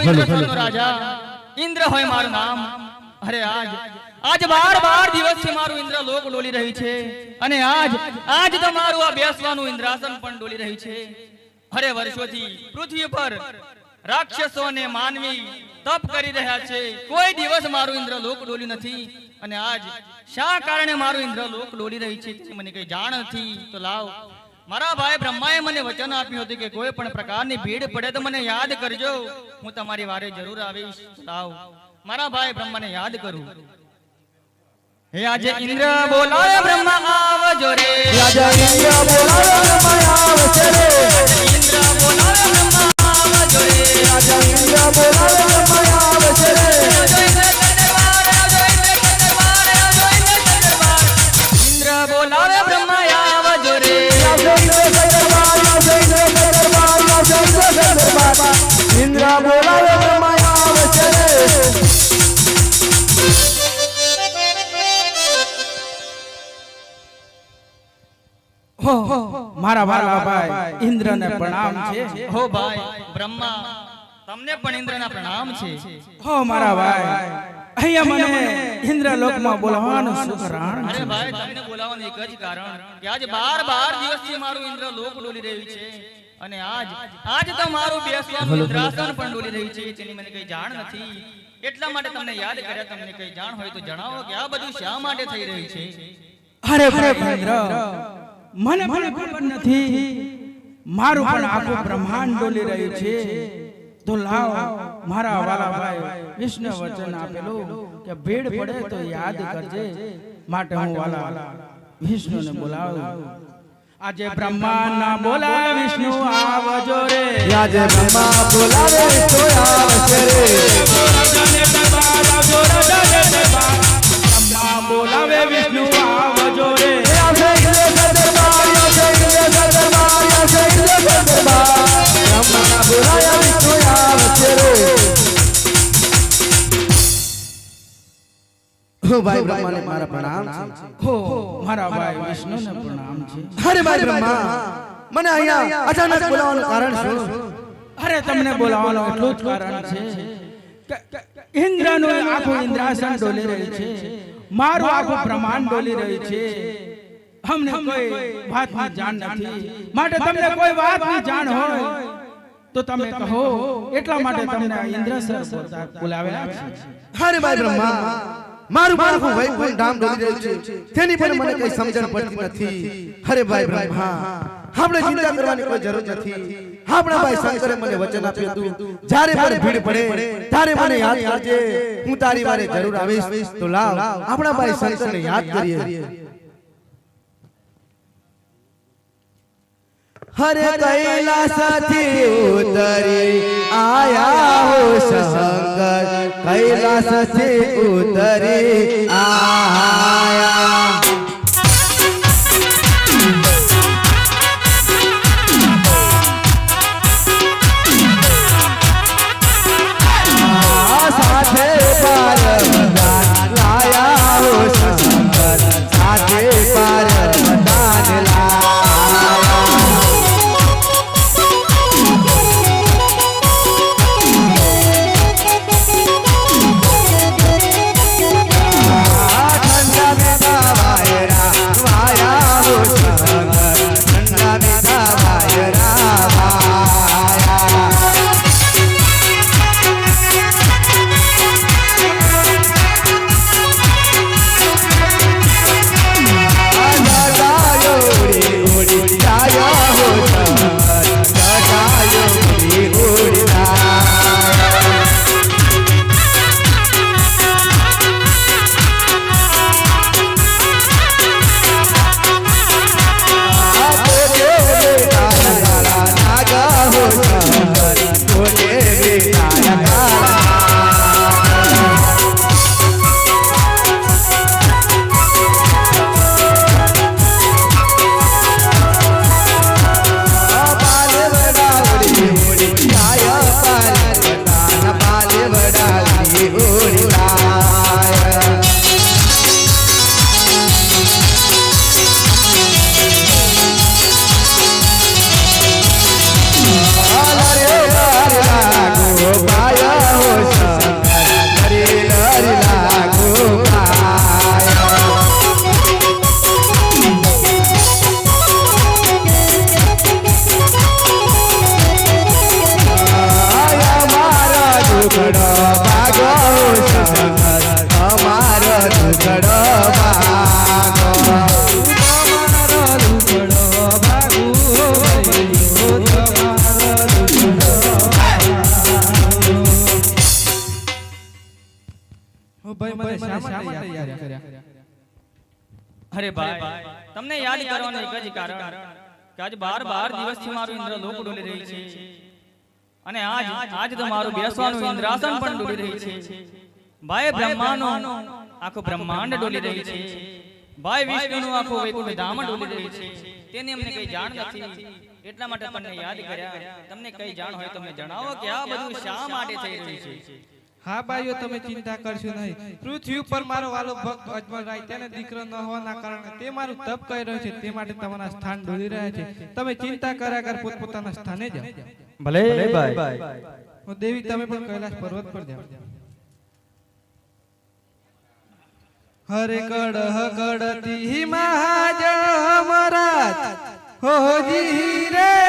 इंद्रसेनो राजा इंद्र होय मारू नाम। अरे आज बार बार दिवस से मारू इंद्र लोक डोली रही छे अने आज तो मारू आ बेसवानु इंद्रासन पण डोली रही छे। अरे वर्षोथी पृथ्वी पर राक्षसों ने मानवी तप करी रह्या छे, कोई दिवस मारू इंद्र लोक डोली नथी अने आज शा कारणे मारू इंद्र लोक डोली रही छे ते मने कई जाण नथी। तो लाव मारा भाई ब्रह्माए मने वचन आप्युं हतुं के कोई पण प्रकारनी भीड़ पड़े तो मने याद करजो, हूँ तमारी वारे जरूर आवीश। लाव मारा भाई ब्रह्मा ने याद करूं। हे आज इंद्र बोलावे ब्रह्मा आवजो रे, आज इंद्र बोलावे ब्रह्मा आवजो रे, इंद्र बोलावे ब्रह्मा आवजो रे, आज इंद्र बोलावे ब्रह्मा आवजो रे, इंद्र बोलावे ब्रह्मा आवजो रे, इंद्र बोलावे ब्रह्मा आवजो रे। हो मारा वाला भाई इंद्र ने प्रणाम छे। हो भाई ब्रह्मा तमने पण इंद्र ना प्रणाम छे। हो मारा भाई अहिया मने इंद्र लोक में बोलावવાનું શું કારણ? अरे भाई तमने बोलावવાનું एक જ કારણ કે आज बार દિવસ થી મારું इंद्र लोक ડોલી રહ્યું છે અને आज તો મારું બેસવાનું ઇન્દ્રાસન પણ ડોલી રહ્યું છે, તેની મને કઈ જાણ નથી, એટલા માટે તમને યાદ કર્યા। તમને કઈ જાણ હોય તો જણાવો કે આ બધું શા માટે થઈ રહ્યું છે? અરે ઇન્દ્ર મને ખબર નથી, મારું પણ આખું બ્રહ્માંડ ડોલી રહ્યું છે। તો લાવ મારા વાલા ભાઈ વિષ્ણુ વચન આપેલું કે ભીડ પડે તો યાદ કરજે, માટે હું વાલા વિષ્ણુને બોલાવું। આજે બ્રહ્મા ના બોલાવે વિષ્ણુ આવજો રે, આજે બ્રહ્મા બોલાવે વિષ્ણુ આવજો રે, રાજાને દરબાર આવજો, રાજાને દરબાર બ્રહ્મા બોલાવે વિષ્ણુ આવજો રે, આવજો ઇન્દ્ર દરબાર, આવજો ઇન્દ્ર દરબાર, આવજો ઇન્દ્ર દરબાર, બ્રહ્મા બોલાવે વિષ્ણુ આવજો રે। हो भाई ब्रह्मा ने मारा प्रणाम छे। हो मारा भाई विष्णु ने प्रणाम छे। अरे भाई ब्रह्मा મને અહીંયા અચાનક બોલાવવાનું કારણ શું? અરે તમને બોલાવવાનું એટલું જ કારણ છે કે ઇન્દ્રનું આખું ઇન્દ્રાસન ડોલી રહ્યું છે, મારું આખું બ્રહ્માંડ ડોલી રહ્યું છે। અમને કોઈ વાતની જાણ નથી, માટે તમને કોઈ વાતની જાણ હોય તો તમે કહો, એટલા માટે તમને ઇન્દ્રસર બોલાવેલા છે। અરે ભાઈ બ્રહ્મા મારું બાળકું વૈકુંઠ ધામ ડોલી રહ્યું છે, તેની પણ મને કઈ સમજણ પડતી નથી। અરે ભાઈ બ્રહ્મા આપણે ચિંતા કરવાની કોઈ જરૂર નથી। આપણા ભાઈ શંકરે મને વચન આપ્યું હતું, જ્યારે પણ ભીડ પડે ત્યારે મને યાદ કરજે, હું તારી વારે જરૂર આવીશ। તો લાવ આપણા ભાઈ શંકરને યાદ કરીએ। हरे कैलास थी उतरी आया हो शंकर, कैलास थी उतरी आया। साथे पार लाया हो शंकर, साथे पार लाया। ठंडा में અરે ભાઈ તમને યાદ કરવાનું એક જ કારણ કે આજ 12 દિવસથી મારું ઇન્દ્ર લોક ડોલી રહી છે અને આજ તો મારું બેસવાનું ઇન્દ્રાસન પણ ડોલી રહી છે ભાઈ બ્રહ્માનો આખો બ્રહ્માંડ ડોલી રહી છે ભાઈ વિષ્ણુનું આખું વૈકુંઠ ધામ ડોલી રહી છે તેની અમને કઈ જાણ નથી એટલા માટે તમને યાદ કર્યા તમને કઈ જાણ હોય તો મને જણાવો કે આ બધું શા માટે થઈ રહ્યું છે હા ભાઈઓ તમે ચિંતા કરશો નહીં પૃથ્વી ઉપર મારો વાલો ભક્ત અજમલ રાય તેને દીકરો ન હોવાના કારણે તે મારું તપ કરી રહ્યો છે તે માટે તમારા સ્થાન ડોલી રહ્યા છે તમે ચિંતા કર્યા કર પોતપોતાના સ્થાને જાઓ ભલે ભાઈ હું દેવી તમે પણ કૈલાસ પર્વત પર જાઓ હરે કડહ કડતી મહાજળ મહારાજ હોજી રે